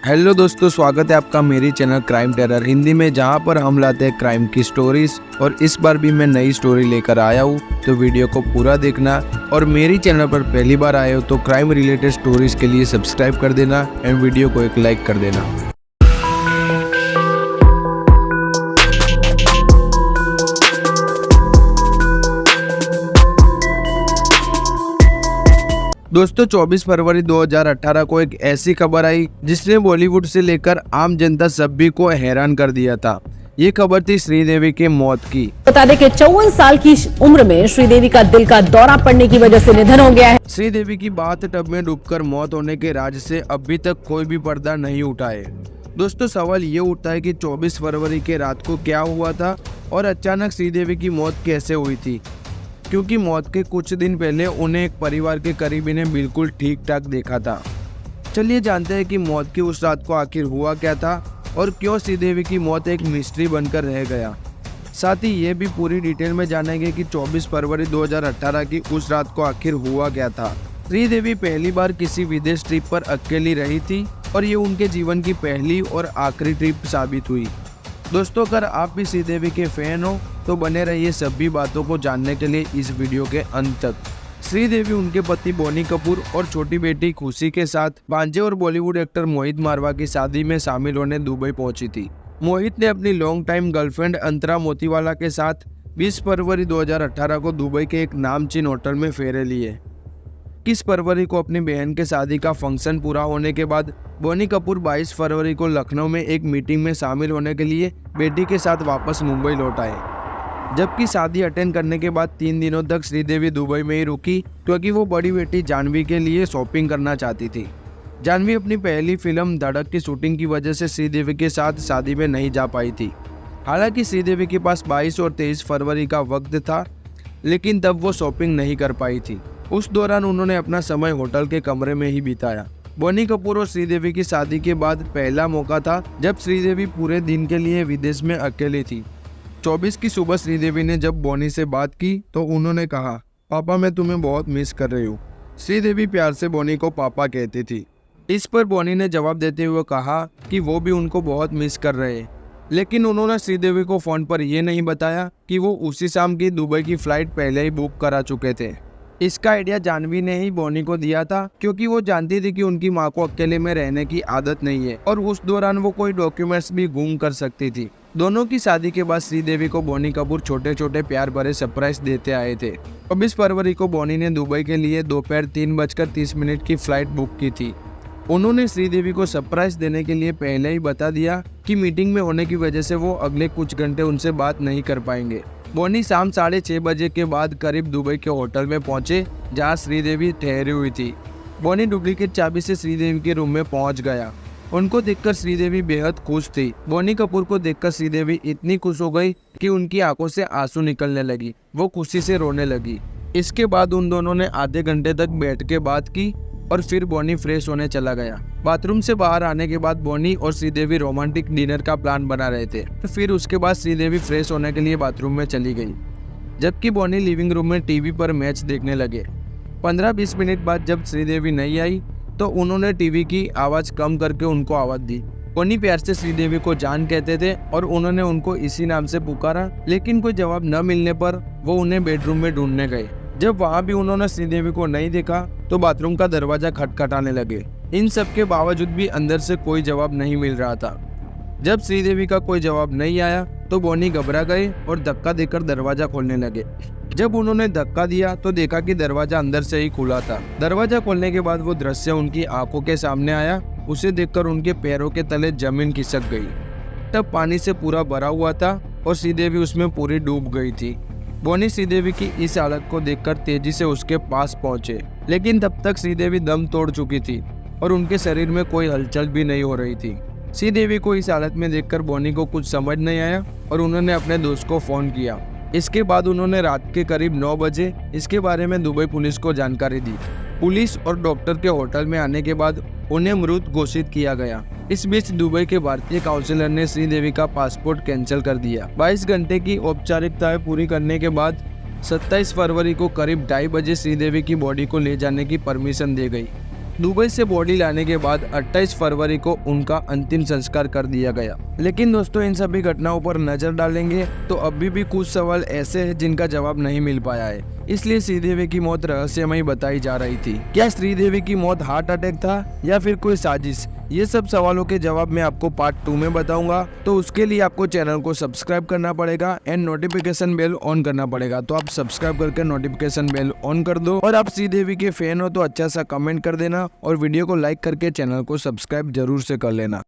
Hello दोस्तों, स्वागत है आपका मेरी चैनल क्राइम टेरर हिंदी में, जहां पर हम लाते हैं क्राइम की स्टोरीज। और इस बार भी मैं नई स्टोरी लेकर आया हूं, तो वीडियो को पूरा देखना। और मेरी चैनल पर पहली बार आए हो तो क्राइम रिलेटेड स्टोरीज के लिए सब्सक्राइब कर देना एंड वीडियो को एक लाइक कर देना। दोस्तों 24 फरवरी 2018 को एक ऐसी खबर आई जिसने बॉलीवुड से लेकर आम जनता सभी को हैरान कर दिया था। ये खबर थी श्रीदेवी के मौत की। बता दें कि 54 साल की उम्र में श्रीदेवी का दिल का दौरा पड़ने की वजह से निधन हो गया है। श्रीदेवी की बाथ टब में डूबकर मौत होने के राज से अभी तक कोई भी पर्दा नहीं उठा है। दोस्तों सवाल ये उठता है कि 24 फरवरी के रात को क्या हुआ था और अचानक श्रीदेवी की मौत कैसे हुई थी, क्योंकि मौत के कुछ दिन पहले उन्हें एक परिवार के करीबी ने बिल्कुल ठीक ठाक देखा था। चलिए जानते हैं कि मौत की उस रात को आखिर हुआ क्या था और क्यों श्रीदेवी की मौत एक मिस्ट्री बनकर रह गया। साथ ही ये भी पूरी डिटेल में जानेंगे कि 24 फरवरी 2018 की उस रात को आखिर हुआ क्या था। श्रीदेवी पहली बार किसी विदेश ट्रिप पर अकेली रही थी और ये उनके जीवन की पहली और आखिरी ट्रिप साबित हुई। दोस्तों अगर आप भी श्रीदेवी के फैन हो तो बने रहिए सभी बातों को जानने के लिए इस वीडियो के अंत तक। श्रीदेवी उनके पति बोनी कपूर और छोटी बेटी खुशी के साथ भांजे और बॉलीवुड एक्टर मोहित मारवा की शादी में शामिल होने दुबई पहुंची थी। मोहित ने अपनी लॉन्ग टाइम गर्लफ्रेंड अंतरा मोतीवाला के साथ 20 फरवरी 2018 को दुबई के एक नामचीन होटल में फेरे लिए। 21 फरवरी को अपनी बहन के शादी का फंक्शन पूरा होने के बाद बोनी कपूर 22 फरवरी को लखनऊ में एक मीटिंग में शामिल होने के लिए बेटी के साथ वापस मुंबई लौट आए। जबकि शादी अटेंड करने के बाद 3 दिनों तक श्रीदेवी दुबई में ही रुकी, क्योंकि वो बड़ी बेटी जानवी के लिए शॉपिंग करना चाहती थी। जानवी अपनी पहली फिल्म धड़क की शूटिंग की वजह से श्रीदेवी के साथ शादी में नहीं जा पाई थी। हालांकि श्रीदेवी के पास 22 और 23 फरवरी का वक्त था, लेकिन तब वो शॉपिंग नहीं कर पाई थी। उस दौरान उन्होंने अपना समय होटल के कमरे में ही बिताया। बोनी कपूर और श्रीदेवी की शादी के बाद पहला मौका था जब श्रीदेवी पूरे दिन के लिए विदेश में अकेली थी। 24 की सुबह श्रीदेवी ने जब बोनी से बात की तो उन्होंने कहा, पापा मैं तुम्हें बहुत मिस कर रही हूँ। श्रीदेवी प्यार से बोनी को पापा कहती थी। इस पर बोनी ने जवाब देते हुए कहा कि वो भी उनको बहुत मिस कर रहे हैं, लेकिन उन्होंने श्रीदेवी को फोन पर यह नहीं बताया कि वो उसी शाम की दुबई की फ्लाइट पहले ही बुक करा चुके थे। इसका आइडिया जानवी ने ही बोनी को दिया था, क्योंकि वो जानती थी कि उनकी माँ को अकेले में रहने की आदत नहीं है और उस दौरान वो कोई डॉक्यूमेंट्स भी गुम कर सकती थी। दोनों की शादी के बाद श्रीदेवी को बोनी कपूर छोटे छोटे प्यार भरे सरप्राइज देते आए थे। 24 फरवरी को बोनी ने दुबई के लिए दोपहर 3:30 की फ्लाइट बुक की थी। उन्होंने श्रीदेवी को सरप्राइज देने के लिए पहले ही बता दिया कि मीटिंग में होने की वजह से वो अगले कुछ घंटे उनसे बात नहीं कर पाएंगे। बोनी शाम 6:30 बजे के बाद करीब दुबई के होटल में पहुंचे, जहां श्रीदेवी ठहरी हुई थी। बोनी डुप्लीकेट चाबी से श्रीदेवी के रूम में पहुंच गया। उनको देखकर श्रीदेवी बेहद खुश थी। बोनी कपूर को देखकर श्रीदेवी इतनी खुश हो गई कि उनकी आंखों से आंसू निकलने लगी। वो खुशी से रोने लगी। इसके बाद उन दोनों ने आधे घंटे तक बैठ के बात की और फिर बोनी फ्रेश होने चला गया। बाथरूम से बाहर आने के बाद बोनी और श्रीदेवी रोमांटिक डिनर का प्लान बना रहे थे, तो फिर उसके बाद श्रीदेवी फ्रेश होने के लिए बाथरूम में चली गई, जबकि बोनी लिविंग रूम में टीवी पर मैच देखने लगे। 15-20 मिनट बाद जब श्रीदेवी नहीं आई तो उन्होंने टीवी की आवाज़ कम करके उनको आवाज़ दी। बोनी प्यार से श्रीदेवी को जान कहते थे और उन्होंने उनको इसी नाम से पुकारा, लेकिन कोई जवाब न मिलने पर वो उन्हें बेडरूम में ढूंढने गए। जब वहाँ भी उन्होंने श्रीदेवी को नहीं देखा तो बाथरूम का दरवाजा खटखटाने लगे। इन सब के बावजूद भी अंदर से कोई जवाब नहीं मिल रहा था। जब श्रीदेवी का कोई जवाब नहीं आया तो बोनी घबरा गए और धक्का देकर दरवाजा खोलने लगे। जब उन्होंने धक्का दिया तो देखा कि दरवाजा अंदर से ही खुला था। दरवाजा खोलने के बाद वो दृश्य उनकी आंखों के सामने आया। उसे देखकर उनके पैरों के तले जमीन खिसक गई। तब पानी से पूरा भरा हुआ था और श्रीदेवी उसमें पूरी डूब गई थी। बोनी श्रीदेवी की इस हालत को देखकर तेजी से उसके पास पहुंचे, लेकिन तब तक श्रीदेवी दम तोड़ चुकी थी और उनके शरीर में कोई हलचल भी नहीं हो रही थी। श्रीदेवी को इस हालत में देखकर बोनी को कुछ समझ नहीं आया और उन्होंने अपने दोस्त को फोन किया। इसके बाद उन्होंने रात के करीब 9 बजे इसके बारे में दुबई पुलिस को जानकारी दी। पुलिस और डॉक्टर के होटल में आने के बाद उन्हें मृत घोषित किया गया। इस बीच दुबई के भारतीय काउंसिलर ने श्रीदेवी का पासपोर्ट कैंसिल कर दिया। 22 घंटे की औपचारिकताएं पूरी करने के बाद 27 फरवरी को करीब 2:30 बजे श्रीदेवी की बॉडी को ले जाने की परमिशन दी गई। दुबई से बॉडी लाने के बाद 28 फरवरी को उनका अंतिम संस्कार कर दिया गया। लेकिन दोस्तों इन सभी घटनाओं पर नजर डालेंगे तो अभी भी कुछ सवाल ऐसे हैं जिनका जवाब नहीं मिल पाया है, इसलिए श्रीदेवी की मौत रहस्यमयी बताई जा रही थी। क्या श्रीदेवी की मौत हार्ट अटैक था या फिर कोई साजिश? ये सब सवालों के जवाब मैं आपको पार्ट 2 में बताऊंगा, तो उसके लिए आपको चैनल को सब्सक्राइब करना पड़ेगा एंड नोटिफिकेशन बेल ऑन करना पड़ेगा। तो आप सब्सक्राइब करके नोटिफिकेशन बेल ऑन कर दो, और आप श्रीदेवी के फैन हो तो अच्छा सा कमेंट कर देना और वीडियो को लाइक करके चैनल को सब्सक्राइब जरूर से कर लेना।